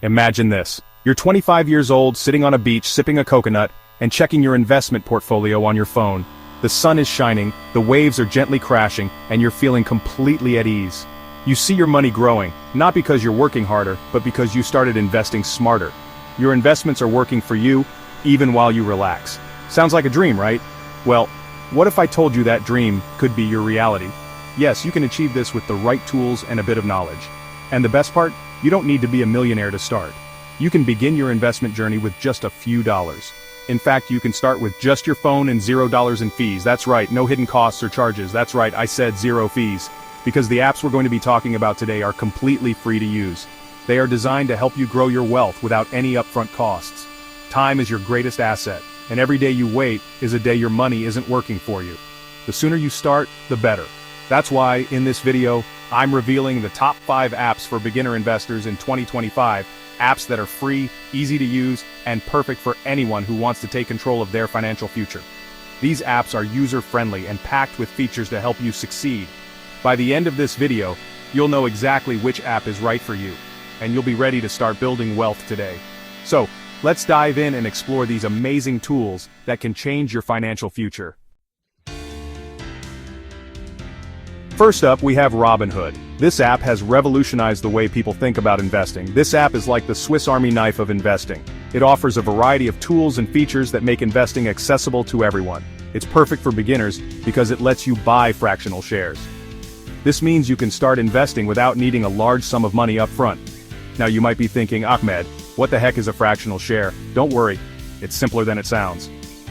Imagine this. You're 25 years old, sitting on a beach, sipping a coconut, and checking your investment portfolio on your phone. The sun is shining, the waves are gently crashing, and you're feeling completely at ease. You see your money growing, not because you're working harder, but because you started investing smarter. Your investments are working for you, even while you relax. Sounds like a dream, right? Well, what if I told you that dream could be your reality? Yes, you can achieve this with the right tools and a bit of knowledge. And the best part? You don't need to be a millionaire to start. You can begin your investment journey with just a few dollars. In fact, you can start with just your phone and $0 in fees. That's right, no hidden costs or charges. That's right, I said zero fees. Because the apps we're going to be talking about today are completely free to use. They are designed to help you grow your wealth without any upfront costs. Time is your greatest asset, and every day you wait is a day your money isn't working for you. The sooner you start, the better. That's why, in this video, I'm revealing the top 5 apps for beginner investors in 2025, apps that are free, easy to use, and perfect for anyone who wants to take control of their financial future. These apps are user-friendly and packed with features to help you succeed. By the end of this video, you'll know exactly which app is right for you, and you'll be ready to start building wealth today. So, let's dive in and explore these amazing tools that can change your financial future. First up, we have Robinhood. This app has revolutionized the way people think about investing. This app is like the Swiss Army knife of investing. It offers a variety of tools and features that make investing accessible to everyone. It's perfect for beginners because it lets you buy fractional shares. This means you can start investing without needing a large sum of money up front. Now you might be thinking, Ahmed, what the heck is a fractional share? Don't worry, it's simpler than it sounds.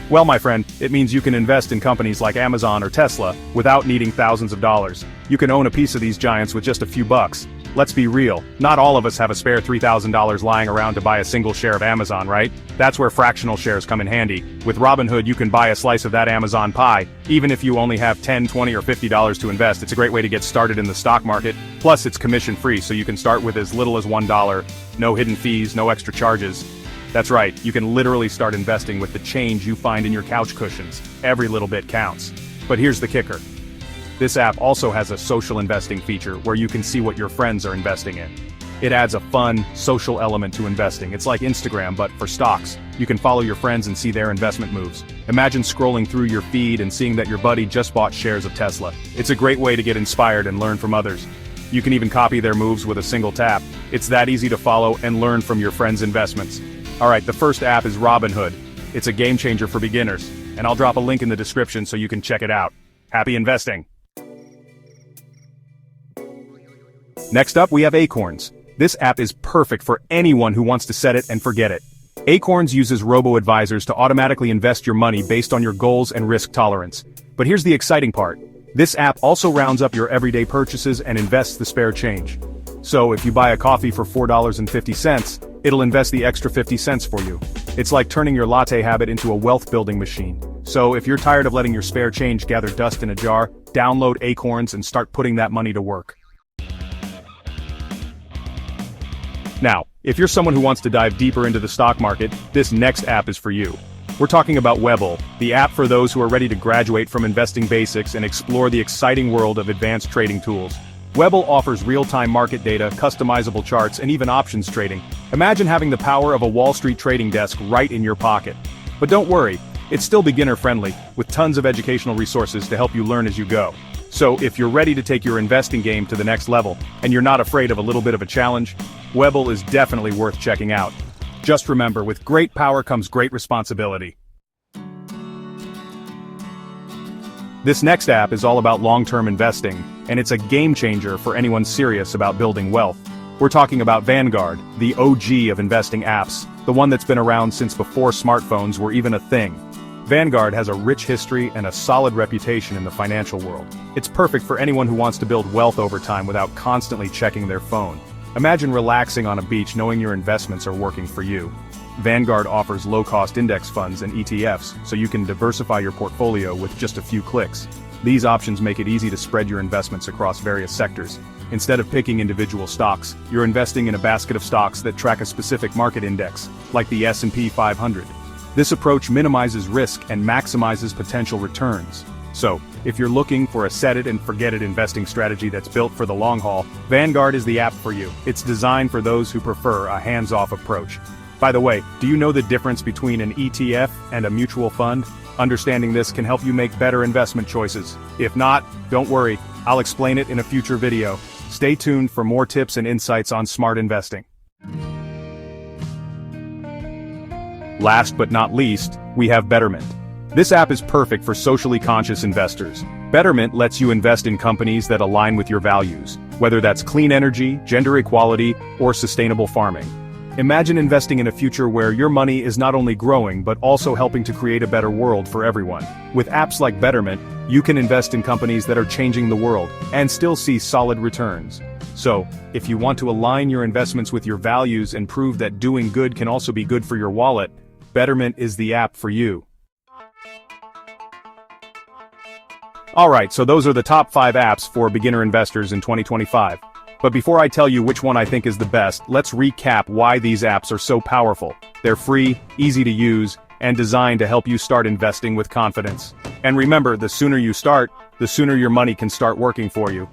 Well, my friend, it means you can invest in companies like Amazon or Tesla without needing thousands of dollars. You can own a piece of these giants with just a few bucks. Let's be real, not all of us have a spare $3,000 lying around to buy a single share of Amazon, right? That's where fractional shares come in handy. With Robinhood, you can buy a slice of that Amazon pie, even if you only have $10, $20, or $50 to invest. It's a great way to get started in the stock market. Plus, it's commission-free, so you can start with as little as $1. No hidden fees, no extra charges. That's right, you can literally start investing with the change you find in your couch cushions. Every little bit counts. But here's the kicker. This app also has a social investing feature where you can see what your friends are investing in. It adds a fun, social element to investing. It's like Instagram, but for stocks. You can follow your friends and see their investment moves. Imagine scrolling through your feed and seeing that your buddy just bought shares of Tesla. It's a great way to get inspired and learn from others. You can even copy their moves with a single tap. It's that easy to follow and learn from your friends' investments. Alright, the first app is Robinhood. It's a game changer for beginners, and I'll drop a link in the description so you can check it out. Happy investing! Next up, we have Acorns. This app is perfect for anyone who wants to set it and forget it. Acorns uses robo-advisors to automatically invest your money based on your goals and risk tolerance. But here's the exciting part. This app also rounds up your everyday purchases and invests the spare change. So if you buy a coffee for $4.50, it'll invest the extra 50 cents for you. It's like turning your latte habit into a wealth-building machine. So if you're tired of letting your spare change gather dust in a jar, download Acorns and start putting that money to work. Now, if you're someone who wants to dive deeper into the stock market, this next app is for you. We're talking about Webull, the app for those who are ready to graduate from investing basics and explore the exciting world of advanced trading tools. Webull offers real-time market data, customizable charts, and even options trading. Imagine having the power of a Wall Street trading desk right in your pocket. But don't worry, it's still beginner-friendly, with tons of educational resources to help you learn as you go. So if you're ready to take your investing game to the next level, and you're not afraid of a little bit of a challenge, Webull is definitely worth checking out. Just remember, with great power comes great responsibility. This next app is all about long-term investing, and it's a game changer for anyone serious about building wealth. We're talking about Vanguard, the OG of investing apps, the one that's been around since before smartphones were even a thing. Vanguard has a rich history and a solid reputation in the financial world. It's perfect for anyone who wants to build wealth over time without constantly checking their phone. Imagine relaxing on a beach knowing your investments are working for you. Vanguard offers low-cost index funds and ETFs, so you can diversify your portfolio with just a few clicks. These options make it easy to spread your investments across various sectors. Instead of picking individual stocks, you're investing in a basket of stocks that track a specific market index, like the S&P 500. This approach minimizes risk and maximizes potential returns. So, If you're looking for a set-it-and-forget-it investing strategy that's built for the long haul, Vanguard is the app for you. It's designed for those who prefer a hands-off approach. By the way, do you know the difference between an ETF and a mutual fund? Understanding this can help you make better investment choices. If not, don't worry, I'll explain it in a future video. Stay tuned for more tips and insights on smart investing. Last but not least, we have Betterment. This app is perfect for socially conscious investors. Betterment lets you invest in companies that align with your values, whether that's clean energy, gender equality, or sustainable farming. Imagine investing in a future where your money is not only growing but also helping to create a better world for everyone. With apps like Betterment, you can invest in companies that are changing the world and still see solid returns. So, if you want to align your investments with your values and prove that doing good can also be good for your wallet, Betterment is the app for you. Alright, so those are the top 5 apps for beginner investors in 2025. But before I tell you which one I think is the best, let's recap why these apps are so powerful. They're free, easy to use, and designed to help you start investing with confidence. And remember, the sooner you start, the sooner your money can start working for you.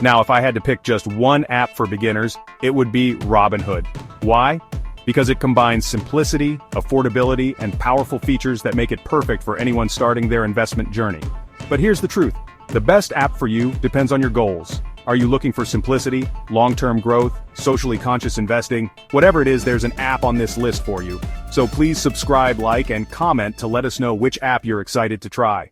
Now, if I had to pick just one app for beginners, it would be Robinhood. Why? Because it combines simplicity, affordability, and powerful features that make it perfect for anyone starting their investment journey. But here's the truth. The best app for you depends on your goals. Are you looking for simplicity, long-term growth, socially conscious investing? Whatever it is, there's an app on this list for you. So please subscribe, like, and comment to let us know which app you're excited to try.